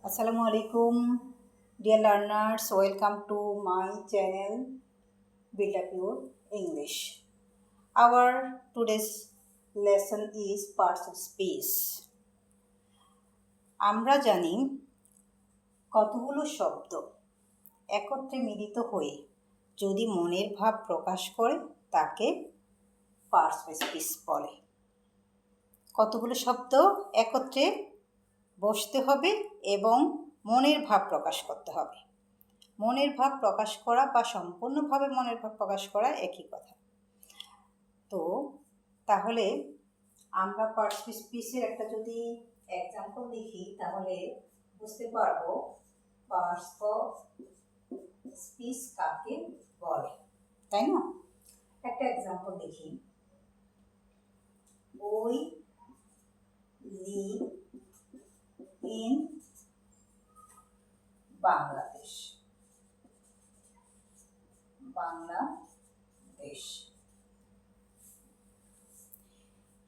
Assalamu alaikum, dear learners. Welcome to my channel Build Up Your English. Our today's lesson is parts of speech. আমরা জানি কতগুলো শব্দ একত্রে মিলিত হয়ে যদি মনের ভাব প্রকাশ করে তাকে পার্টস অফ স্পিচ বলে। কতগুলো শব্দ একত্রে বসতে হবে এবং মনের ভাব প্রকাশ করতে হবে। মনের ভাব প্রকাশ করা বা সম্পূর্ণভাবে মনের ভাব প্রকাশ করা একই কথা। তো তাহলে আমরা পার্টস অফ স্পিচের একটা যদি এক্সাম্পল দেখি তাহলে বুঝতে পারবো পার্টস অফ স্পিচ কাকে বলে, তাই না? একটা এক্সাম্পল দেখি। ওই লিভ in Bangladesh.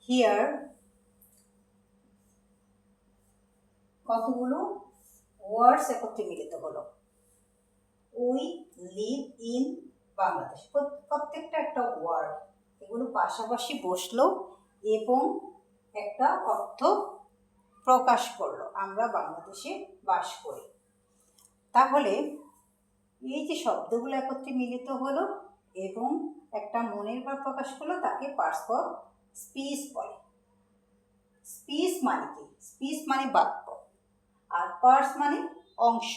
Here কতগুলো ওয়ার্ডস একত্রে মিলিত হলো। উই লিভ ইন বাংলাদেশ, প্রত্যেকটা একটা ওয়ার্ড, এগুলো পাশাপাশি বসলো এবং একটা অর্থ প্রকাশ করলো, আমরা বাংলাদেশে বাস করি। তাহলে এই যে শব্দগুলো একত্রে মিলিত হলো এবং একটা মনের ভাব প্রকাশ করলো তাকে পার্টস অফ স্পিচ বলে। স্পিচ মানে কি? স্পিচ মানে বাক্য, আর পার্টস মানে অংশ।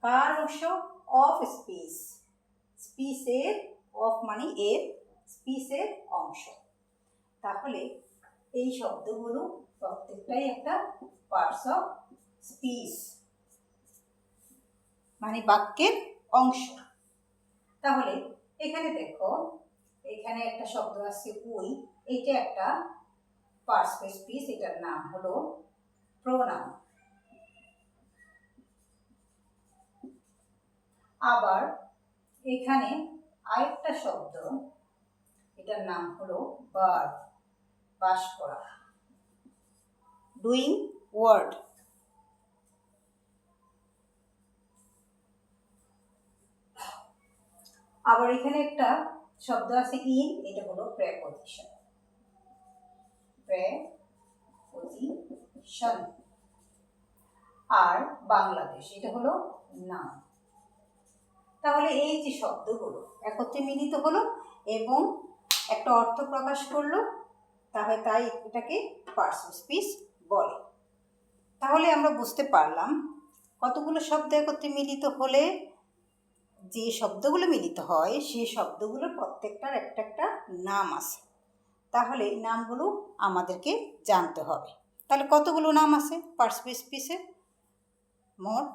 কার অংশ? Of speech. স্পিচের, অফ মানে এর, স্পিচের অংশ। তাহলে এই শব্দগুলো প্রত্যেকটাই একটা পার্টস অফ স্পিচ, মানে বাক্যের অংশ। তাহলে এখানে দেখো, এখানে একটা শব্দ আছে উই, এটা একটা পার্টস অফ স্পিচ, এটার নাম হলো প্রোনাউন। আবার এখানে আরেকটা শব্দ, এটার নাম হলো ভার্ব, বাস করা, ডুইং ওয়ার্ড। আবার এখানে একটা শব্দ আছে ইন, এটা হলো প্রেপোজিশন। প্রেপোজিশন। আর বাংলাদেশ, এটা হলো নাম। তাহলে এই যে শব্দগুলো একত্রে মিলিত হলো এবং একটা অর্থ প্রকাশ করলো, তাহলে তাই এটাকে পার্টস অফ স্পিচ বলে। তাহলে আমরা বুঝতে পারলাম কতগুলো শব্দ একত্রে মিলিত হলে যে শব্দগুলো মিলিত হয় সেই শব্দগুলোর প্রত্যেকটার একটা একটা নাম আছে। তাহলে এই নামগুলো আমাদেরকে জানতে হবে। তাহলে কতগুলো নাম আছে পার্টস অফ স্পিচের? মোট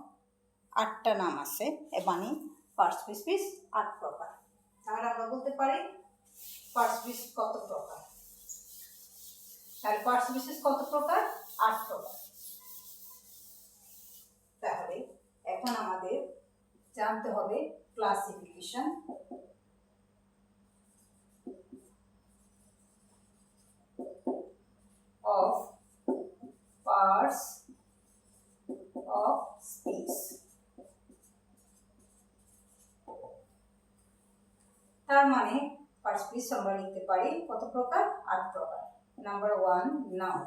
8টা নাম আছে, মানে পার্টস অফ স্পিচ 8 প্রকার। তাহলে আমরা বলতে পারি পার্টস অফ স্পিচ কত প্রকার? তাহলে পার্টস অফ স্পিচ কত প্রকার? 8 প্রকার। তাহলে এখন আমাদের জানতে হবে classification of parts of speech. তার মানে পার্টস অফ স্পিচ আমরা লিখতে পারি কত প্রকার? 8 প্রকার। Number 1, noun.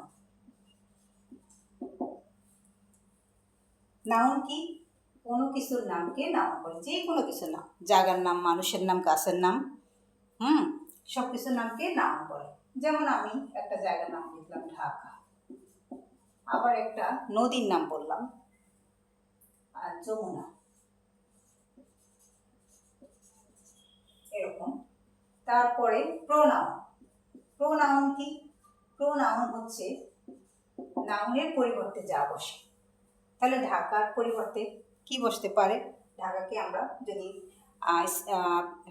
নাউন কি? কোনো কিছুর নামকে নাউন বলে, যে কোনো কিছুর নাম, জায়গার নাম, মানুষের নাম, গাছের নাম, সব কিছুর নামকে নাউন বলে। যেমন আমি একটা জায়গার নাম লিখলাম ঢাকা, আবার একটা নদীর নাম বললাম যমুনা, এরকম। তারপরে প্রোনাউন। প্রোনাউন কি? প্রোনাউন হচ্ছে নাউনের পরিবর্তে যা বসে। তাহলে ঢাকার পরিবর্তে কি বসতে পারে? ঢাকাকে আমরা যদি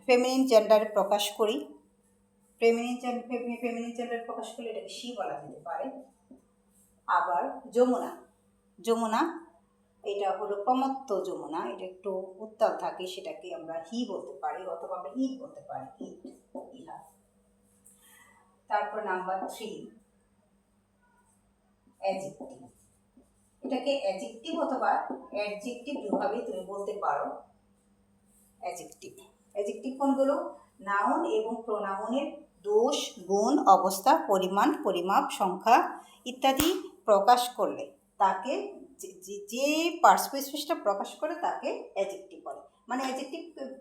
ফেমিনিন জেন্ডারে প্রকাশ করি, ফেমিনিন জেন্ডারে প্রকাশ করলে এটাকে শি বলা যেতে পারে। আবার যমুনা, যমুনা এটা হলো প্রমত্ত যমুনা, এটা একটু উত্তাল থাকে, সেটাকে আমরা হি বলতে পারি, অথবা আমরা ইট বলতে পারি, ইহা। তারপর নাম্বার 3, অ্যাডজেক্টিভ। এটাকে অ্যাডজেক্টিভ অথবা অ্যাডজেক্টিভ দুভাবেই তুমি বলতে পারো। অ্যাডজেক্টিভ অ্যাডজেক্টিভ কোনগুলো? নাউন এবং প্রোনাউনের দোষ, গুণ, অবস্থা, পরিমাণ, পরিমাপ, সংখ্যা ইত্যাদি প্রকাশ করলে তাকে যে পার্সপেসিসটা প্রকাশ করে তাকে অ্যাডজেক্টিভ বলে। মানে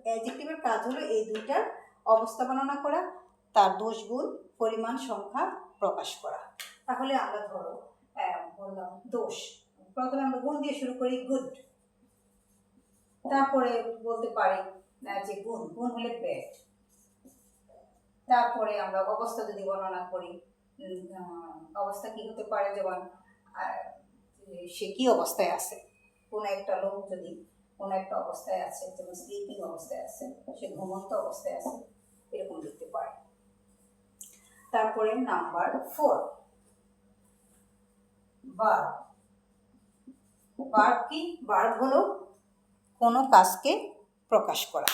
অ্যাডজেক্টিভের কাজ হলো এই দুইটার অবস্থা বর্ণনা করা, তার দোষ, গুণ, পরিমাণ, সংখ্যা প্রকাশ করা। তাহলে আমরা ধরো বললাম দোষ, প্রথমে আমরা গুণ দিয়ে শুরু করি, গুড। তারপরে বলতে পারি যে গুণ হলে ব্যাড। তারপরে আমরা অবস্থা যদি বর্ণনা করি, অবস্থা কি হতে পারে, যেমন সে কি অবস্থায় আছে, কোনো একটা লোক যদি কোনো একটা অবস্থায় আছে, যেমন স্লিপিং অবস্থায় আছে, সে ঘুমন্ত অবস্থায় আছে, এরকম লিখতে পারে। তারপরে নাম্বার 4, ভার্ব। ভার্ব কি? ভার্ব হলো কোনো কাজকে প্রকাশ করা।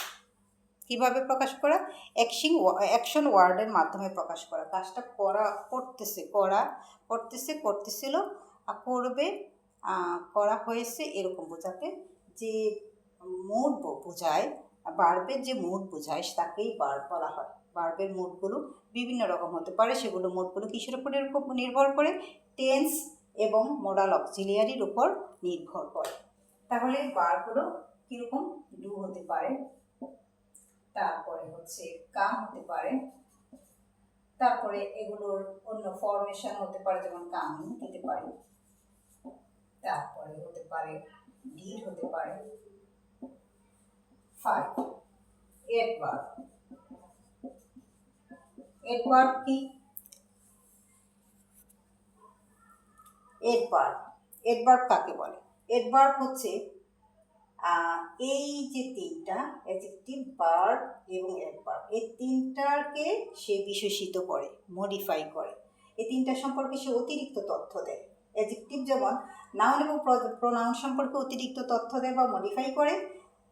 কিভাবে প্রকাশ করা? অ্যাকশন ওয়ার্ডের মাধ্যমে প্রকাশ করা। কাজটা করতেছিল, করবে, করা হয়েছে, এরকম বোঝাতে যে মুড বোঝায়, ভার্বের যে মুড বোঝায় তাকেই ভার্ব বলা হয়। ভার্বের মুডগুলো বিভিন্ন রকম হতে পারে। সেগুলো মুডগুলো কিসের উপর নির্ভর করে? টেন্স এবং মোডাল অক্সিলিয়ারির উপর নির্ভর করে। তাহলে ভার্বগুলো কীরকম? ডু হতে পারে, তারপরে হচ্ছে কাম হতে পারে, তারপরে এগুলোর অন্য ফরমেশন হতে পারে, যেমন কামিং হতে পারে, তারপরে হতে পারে ডিড হতে পারে। 5, অ্যাডভার্ব। অ্যাডভার্ব কি? অ্যাডভার্ব কাকে বলে? অ্যাডভার্ব হচ্ছে এই যে তিনটা, অ্যাডজেক্টিভ, ভার্ব এবং অ্যাডভার্ব, এই তিনটাকে সে বিশেষিত করে, মডিফাই করে। এই তিনটা সম্পর্কে সে অতিরিক্ত তথ্য দেয়। অ্যাডজেক্টিভ যেমন নাউন এবং প্রোনাউন সম্পর্কে অতিরিক্ত তথ্য দেয় বা মডিফাই করে,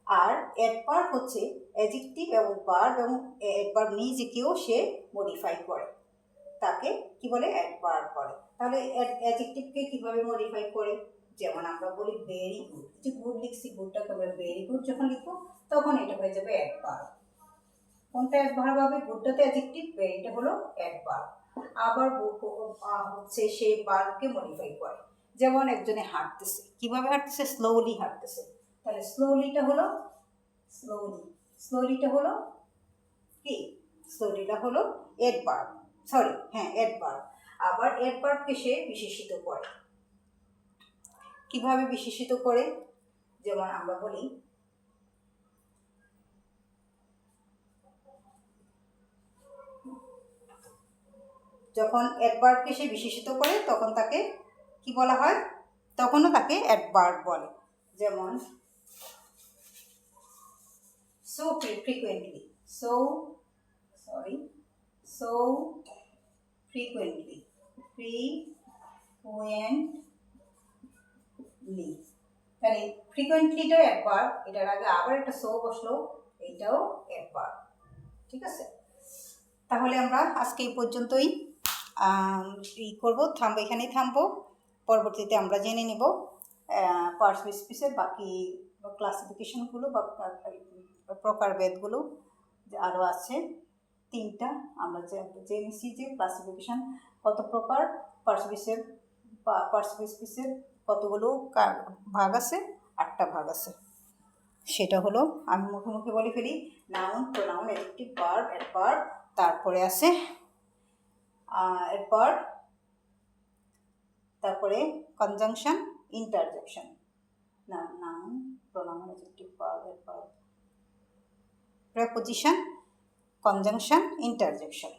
আর অ্যাডভার্ব হচ্ছে অ্যাডজেক্টিভ এবং ভার্ব এবং অ্যাডভার্ব নিজেকেও সে মডিফাই করে, তাকে কি বলে? অ্যাডভার্ব বলে। তাহলে অ্যাডজেক্টিভকে কিভাবে মডিফাই করে? যেমন আমরা বলি ভেরি গুড, যে গুড লিখছি, গুডটাকে আমরা ভেরি গুড যখন লিখবো তখন এটা হয়ে যাবে অ্যাডভার্ব। কোনটা অ্যাডভার্ব হবে? গুডটাতে অ্যাডজেক্টিভ, ভেরিটা হলো অ্যাডভার্ব। আবার হচ্ছে সেই ভার্বকে মডিফাই করে। যেমন একজনে হাঁটতেছে, কিভাবে হাঁটতেছে? স্লোলি হাঁটতেছে, তাহলে স্লোলিটা হলো কি? স্লোলিটা হলো অ্যাডভার্ব, অ্যাডভার্ব। আবার অ্যাডভার্বকে সে বিশেষিত করে। কিভাবে বিশেষিত করে? যেমন আমরা বলি যখন অ্যাডভার্বকে সে বিশেষিত করে তখন তাকে কি বলা হয়? তখনও তাকে অ্যাডভার্ব বলে। যেমন so frequently, so frequently, তাহলে ফ্রিকোয়েন্টলিটাও অ্যাডভার্ব, এটার আগে আবার একটা সো বসলো, এইটাও অ্যাডভার্ব। ঠিক আছে, তাহলে আমরা আজকে এই পর্যন্তই এখানেই থামবো। পরবর্তীতে আমরা জেনে নেব পার্সপেসিসের বাকি ক্লাসিফিকেশনগুলো বা প্রকারভেদগুলো আরও আছে 3টা। আমরা জেনেছি যে ক্লাসিফিকেশন কত প্রকার, পার্সপেসিসের কতগুলো ভাগ আছে, 8টা ভাগ আছে। সেটা হলো, আমি মুখে বলে ফেলি, noun, pronoun, adjective, verb, adverb, তারপরে আছে অ্যাডভার্ব, তারপরে conjunction, interjection. Noun, pronoun, adjective, verb, adverb, preposition, conjunction, interjection.